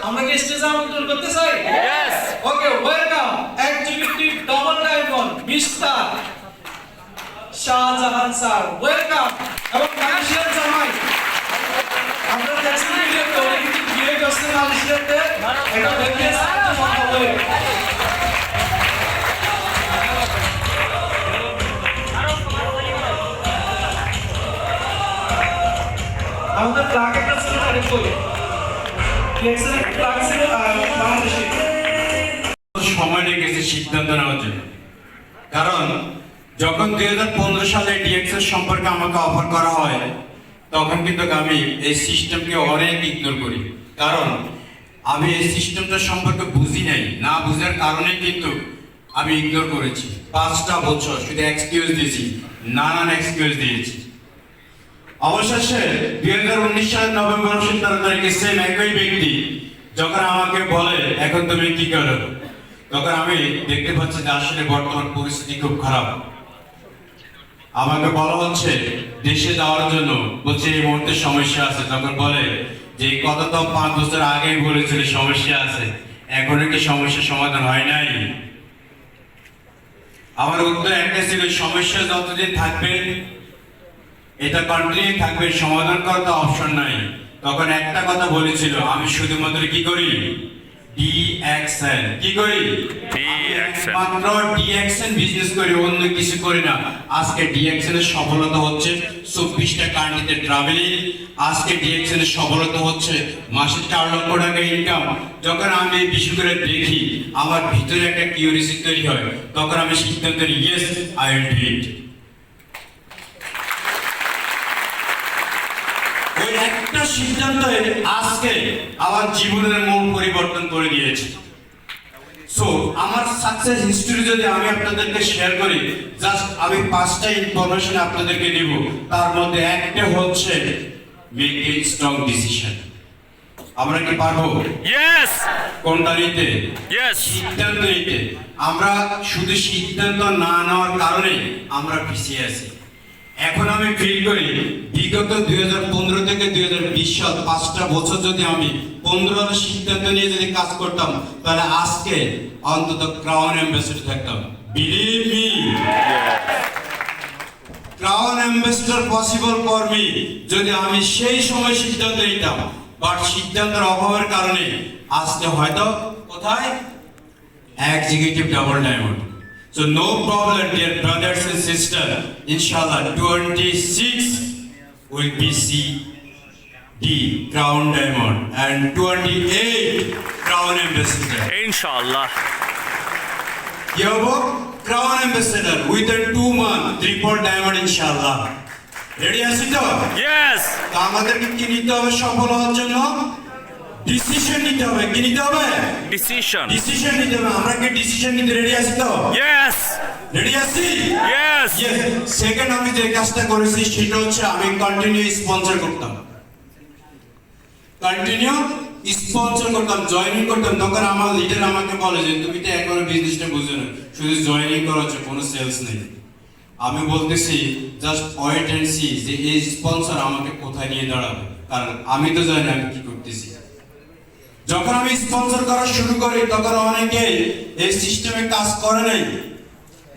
আমরা কি স্টেজে আমন্ত্রণ করতে চাই? Yes. Okay, welcome executive double diamond mister Shahjahan sir, welcome. এবং মালয়েশিয়ার জামাই আপনারা দেখছেন ভিডিওতে উনি কিন্তু বিয়ে করছেন মালয়েশিয়াতে, এটা দেখে সম্ভব হয়ে আমাদের প্লাগ একটা ছিল আরেক বই এক্সেলেন্ট প্লাগ ছিল বাংলাদেশে সময় লেগেছে সিদ্ধান্ত নেওয়ার জন্য। কারণ যখন 2015 সালে ডিএক্সএল সম্পর্কে আমাকে অফার করা হয়, তখন কিন্তু আমি এই সিস্টেমকে অনেক ইগনোর করি। কারণ আমি এই সিস্টেমটা সম্পর্কে বুঝি নাই, না বুঝার কারণে কিন্তু আমি ইগনোর করেছি। 5টা বছর শুধু এক্সকিউজ দিয়েছি, নানান এক্সকিউজ দিয়েছি। অবশেষে 2019 সালের নভেম্বর 17 তারিখে সেম একই ব্যক্তি যখন আমাকে বলে এখন তুমি কি করো, তখন আমি দেখতে পাচ্ছি যে আসলে বর্তমান পরিস্থিতি খুব খারাপ। আমাকে বলা হচ্ছে দেশে যাওয়ার জন্য, বলছে এই মুহূর্তে সমস্যা আছে। তখন বলে যে কথা তো 5 বছর আগেই বলেছিল সমস্যা আছে, এখনো কি সমস্যার সমাধান হয় নাই? আমার উত্তর একটা ছিল, সমস্যা যতদিন থাকবে এটা কন্টিনিউ থাকবে, সমাধান করার তো অপশন নাই। তখন একটা কথা বলেছিল, আমি শুধুমাত্র কি করি, ডিএক্সএন কি করি, মাত্র ডিএক্সএন বিজনেস করি, অন্য কিছু করি না। আজকে ডিএক্সএন এর সফলতা হচ্ছে 24টা কান্ট্রিতে ট্রাভেলিং। আজকে ডিএক্সএন এর সফলতা হচ্ছে মাসে 4 লক্ষ টাকা ইনকাম। যখন আমি এই বিষয়গুলো দেখি, আমার ভিতরে একটা কিউরিওসিটি তৈরি হয়, তখন আমি সিদ্ধান্ত নিই, yes I will do it. ওই একটা সিদ্ধান্ত আজকে আমার জীবনের মূল পরিবর্তন করে দিয়েছে। সো আমার সাকসেস হিস্টরি যদি আমি আপনাদেরকে শেয়ার করি, জাস্ট আমি 5টা ইনফরমেশন আপনাদেরকে দেব। তার মধ্যে একটা হচ্ছে মেক এ স্ট্রং ডিসিশন। আমরা কি পারবো? Yes. কোনটা নিতে? Yes. সিদ্ধান্ত নিতে। আমরা শুধু সিদ্ধান্ত না নেওয়ার কারণে আমরা পিছিয়ে আছি। এখন আমি ফিল করি বিগত 2015 থেকে 2020 সাল 5টা বছর যদি আমি 15টা সিদ্ধান্ত নিয়ে যদি কাজ করতাম, তাহলে আজকে অন্তত ক্রাউন অ্যাম্বাসেডর থাকতাম। Believe me, crown ambassador possible for me যদি আমি সেই সময় সিদ্ধান্ত নিতাম। বাট সিদ্ধান্তের অভাবের কারণে আজকে হয়তো কোথায়, executive double diamond. So no problem, dear brothers and sisters. Inshallah, 26 will be CD Crown Diamond and 28 Crown Ambassador. Inshallah. Yabo Crown Ambassador within 2 months, triple diamond inshallah. Ready আছি তো? Yes. তো আমাদেরকে কি নিতে হবে সফল হওয়ার জন্য? ডিসিশন নিতে হবে। কি নিতে হবে? Decision. ডিসিশন নিতে হবে। আমরা কি ডিসিশন নিতে রেডি আছি তো? Yes. রেডি আছি? Yes. সেকেন্ড আমি যে কাজটা করেছি সেটা হচ্ছে আমি কন্টিনিউ স্পন্সর করতাম, জয়েনিং করতাম। তখন আমার লিডার আমাকে বলে যে তুমি তো এখনো বিজনেসটা বুঝো না, শুধু জয়েনিং করা হচ্ছে, কোনো সেলস নেই। আমি বলতেছি জাস্ট ওয়েট এন্ড সি যে এই স্পন্সর আমাকে কোথায় নিয়ে দাঁড়াবে, কারণ আমি তো জানি আমি কি করতেছি। যখন আমি স্পন্সর করা শুরু করি তখন অনেকে এই সিস্টেমে কাজ করে নাই।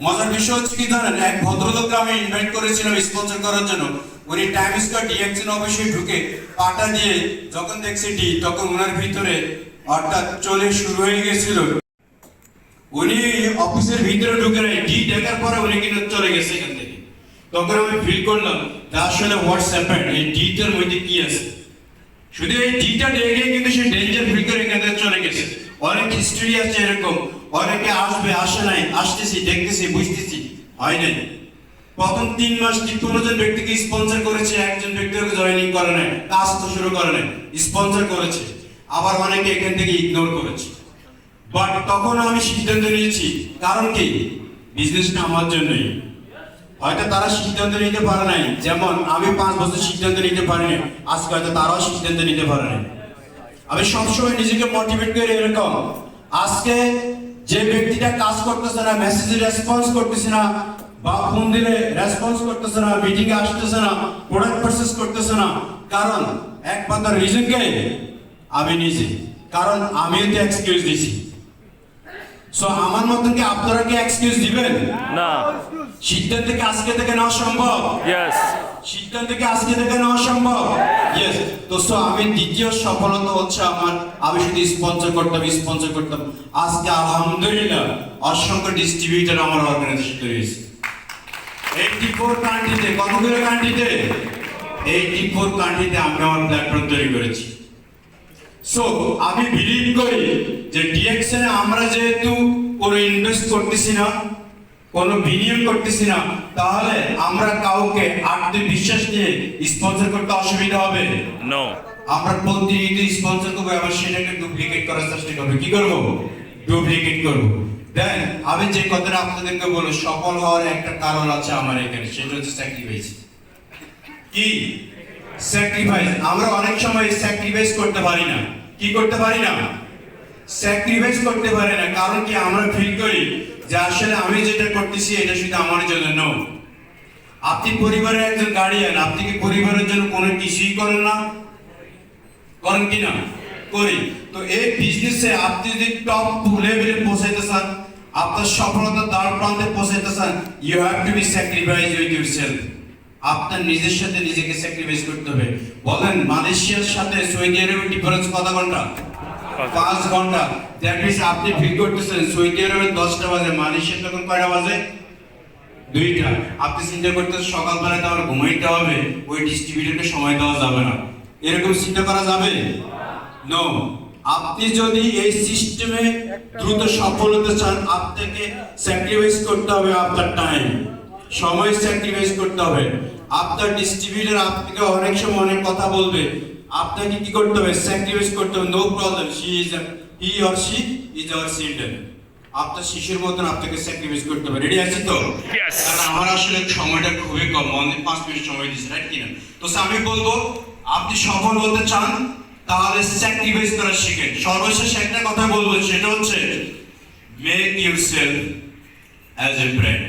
মজার বিষয় হচ্ছে কি জানেন, এক ভদ্রলোককে আমি ইনভাইট করেছিলাম স্পন্সর করার জন্য। উনি টাইম স্কয়ার ডিএক্সএন অফিসে ঢুকে পাটা দিয়ে যখন দেখছে ডি, তখন ওনার ভিতরে অর্থাৎ চলে শুরু হয়ে গেছিল। উনি অফিসের ভিতরে ঢুকে নাই, ডি দেখার পরে উনি কিন্তু চলে গেছে এখান থেকে। তখন আমি ফিল করলাম যে আসলে হোয়াটস হ্যাপেন্ড, এই ডিটার মধ্যে কি আছে। শুধু এই ডিটা দেখে কিন্তু সে ডেঞ্জার ফিল করে এখান থেকে চলে গেছে। অনেক হিস্ট্রি আছে এরকম, অনেকে আসবে, আসে নাই, আসতেছি, দেখতেছি, বুঝতেছি, হয় নাই। প্রথম 3 মাস 15 জন ব্যক্তিকে স্পন্সর করেছে, একজন ব্যক্তিকে জয়েনিং করে নাই, কাজ তো শুরু করে নাই, স্পন্সর করেছে। আবার অনেকে এখান থেকে ইগনোর করেছে। বাট তখন আমি সিদ্ধান্ত নিয়েছি, কারণ কি, বিজনেসটা আমার জন্যই। হয়তো তারা সিদ্ধান্ত নিতে পারে নাই, যেমন আমি 5 বছর সিদ্ধান্ত নিতে পারিনি, আজকে হয়তো তারাও সিদ্ধান্ত নিতে পারে নাই। আমি সবসময় নিজেকে মোটিভেট করি এরকম, আজকে যে ব্যক্তিটা কাজ করতেছে না, মেসেজে রেসপন্স করতেছে না, বা ফোন দিলে রেসপন্স করতেছে না, মিটিং এ আসতেছে না, প্রোডাক্ট পারচেজ করতেছে না, কারণ একমাত্র রিজন কে, আমি নিজে। কারণ আমিও তো এক্সকিউজ দিছি। সো আমার মতন কি আপনারা কি এক্সকিউজ দিবেন? না। সিদ্ধান্ত কি আজকে থেকে নেওয়া সম্ভব? ইয়েস। সিদ্ধান্ত কি আজকে থেকে নেওয়া সম্ভব? ইয়েস। তো সো আমি দ্বিতীয় সফলতা হচ্ছে আমার, আমি শুধু স্পন্সর করতাম। আজকে আলহামদুলিল্লাহ অসংখ্য ডিস্ট্রিবিউটর আমার অর্গানাইজেশন তৈরি হয়েছে 84 কান্ট্রিতে। কতগুলো কান্ট্রিতে? 84 কান্ট্রিতে আমি আমার প্ল্যাটফর্ম তৈরি করেছি। সো আমি বিলিভ করি যে ডিএক্সএন আমরা যেহেতু কোনো ইনভেস্ট করতেছি না, কোনো বিনিয়োগ করতেছি না, তাহলে আমরা কাউকে আত্মবিশ্বাস নিয়ে স্পন্সর করতে অসুবিধা হবে। নো। আমরা প্রতিনিয়ত স্পন্সর করবো, আবার সেটাকে ডুপ্লিকেট করার চেষ্টা করবো। কি করবো? ডুপ্লিকেট করবো। দেন আমি যে কথাটা আপনাদেরকে বলবো, সফল হওয়ার একটা কারণ আছে আমার এখানে, সেটা হচ্ছে স্যাক্রিফাইস। কি স্যাক্রিফাইস? আমরা অনেক সময় স্যাক্রিফাইস করতে পারি না। কি করতে পারি না? স্যাক্রিফাইস করতে পারি না। কারণ কি? আমরা ফিল করি যে আসলে আমি যেটা করতেছি এটা শুধু আমার জন্য নো। আপনি পরিবারের একজন গার্ডিয়ান, আপনি কি পরিবারের জন্য কোনো কিছুই করেন না? করেন কি না? করি। তো এই বিজনেসে আপনি যদি টপ লেভেলে পৌঁছাইতে চান, আপনার সফলতার দ্বার প্রান্তে পৌঁছাইতে চান, you have to be sacrifice with yourself. আপনার নিজের সাথে নিজেকে স্যাক্রিফাইস করতে হবে। বলেন মালয়েশিয়ার সাথে সৌদি আরবের ডিফারেন্স কত ঘন্টা? 5 ঘন্টা। দ্যাট মিন্স আপনি ফিল করতেছেন সৌদি আরবে 10টা বাজে, মালয়েশিয়া তখন কয়টা বাজে? 2টা। আপনি চিন্তা করতেছেন সকালবেলায় তো আমার ঘুমাইতে হবে, ওই ডিস্ট্রিবিউটরকে সময় দেওয়া যাবে না। এরকম চিন্তা করা যাবে? নো। আপনি যদি এই সিস্টেমে দ্রুত সফল হতে চান, আপনাকে স্যাক্রিফাইস করতে হবে আপনার টাইম, সময় স্যাক্রিফাইস করতে হবে। আপনার ডিস্ট্রিবিউটর আপনাকে অনেক সময় অনেক কথা বলবে, আপনাকে কি করতে হবে? স্যাক্রিফাইস করতে হবে। No problem, he or she is our children. আপনার শিশুর মতন আপনাকে স্যাক্রিফাইস করতে হবে। রেডি আছি তো? Yes. কারণ আমার আসলে সময়টা খুবই কম, অনলি 5 মিনিট সময় দিচ্ছি, রাইট কিনা? তো আমি বলবো আপনি সফল হতে চান তাহলে স্যাক্রিফাইস করা শিখেন। সর্বশেষ একটা কথা বলবো, সেটা হচ্ছে make yourself as a brand.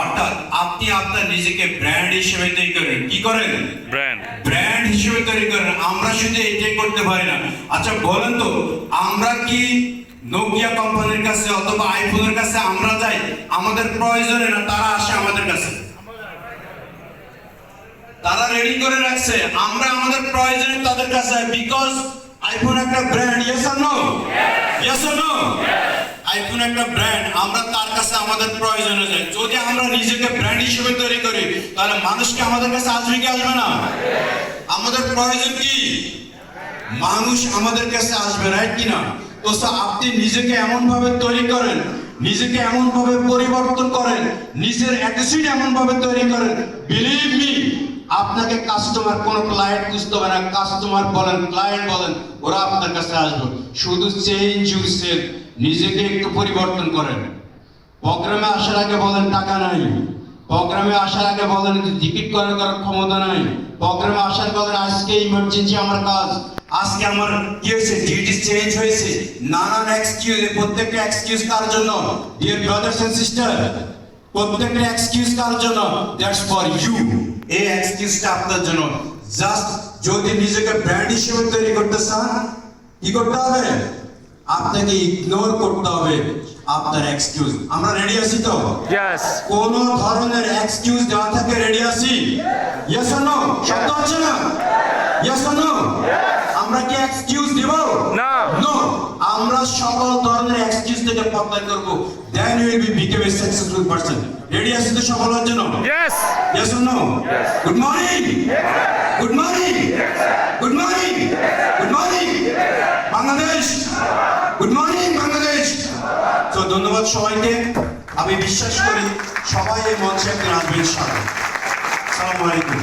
অর্থাৎ আপনি আপনার নিজেকে ব্র্যান্ড হিসেবে তৈরি করেন। কি করেন? ব্র্যান্ড। ব্র্যান্ড হিসেবে তৈরি করেন। আমরা শুধু এটাই করতে পারি না। আচ্ছা বলেন তো, আমরা কি নোকিয়া কোম্পানির কাছে অথবা আইফোনের কাছে আমরা যাই আমাদের প্রয়োজনে, না তারা আসে আমাদের কাছে? তারা রেডি করে রাখছে, আমরা আমাদের প্রয়োজনে তাদের কাছে, বিকজ আইফোন একটা brand. Yes or no? Yes or no? IPhone একটা ব্র্যান্ড, আমরা তার কাছে আমাদের প্রয়োজনে যাই। যদি আমরা নিজেকে ব্র্যান্ড হিসেবে তৈরি করি, তাহলে মানুষকে আমাদের কাছে আসবে কি আসবে না? আমাদের প্রয়োজন কি? মানুষ আমাদের কাছে আসবে, রাইট কিনা? তো আপনি নিজেকে এমন ভাবে তৈরি করেন, নিজেকে এমন ভাবে পরিবর্তন করেন, নিজের অ্যাটিটিউড এমন ভাবে তৈরি করেন, বিলিভ মি, আপনাকে কাস্টমার, কোনো ক্লায়েন্ট খুঁজতে হবে না। কাস্টমার বলেন, ক্লায়েন্ট বলেন, ওরা আপনার কাছে আসবে। শুধু চেঞ্জ ইউরসেলফ, নিজেকে একটু পরিবর্তন করেন। প্রোগ্রামে আসার আগে বলেন টাকা নাই, প্রোগ্রামে আসার আগে বলেন টিকিট করার ক্ষমতা নাই, প্রোগ্রামে আসার বলেন আজকে ইমার্জেন্সি আমার কাজ, আজকে আমার কি হয়েছে, ডিউটি চেঞ্জ হয়েছে। নানান এক্সকিউজ, প্রত্যেকটা এক্সকিউজ কার জন্য? ডিয়ার ব্রাদার্স এন্ড সিস্টার, প্রত্যেকটা এক্সকিউজ কার জন্য? That's for you. এই এক্সকিউজটা আপনার জন্য। জাস্ট যদি নিজেকে ব্র্যান্ড হিসেবে তৈরি করতে চান, কি করতে হবে? আপনাকে ইগনোর করতে হবে আপনার এক্সকিউজ। আমরা রেডি আছি তো? ইয়েস। কোন ধরনের এক্সকিউজ দেওয়া থাকে রেডি আছি? Yes or no? শব্দ আছে না? Yes or no? আমরা কি এক্সকিউজ দেব? না। নো। আমরা সকল ধরনের এক্সকিউজ থেকে প্রত্যাহার করব। Then we will become a successful person. Ready আছি তো সফল হওয়ার জন্য? Yes. Yes or no? Good morning. Good morning. Good morning. Good morning Bangladesh. Good morning Bangladesh. তো ধন্যবাদ সবাইকে। আমি বিশ্বাস করি সবাই এই মঞ্চে একদিন আসবে ইনশাআল্লাহ। আসসালামু আলাইকুম।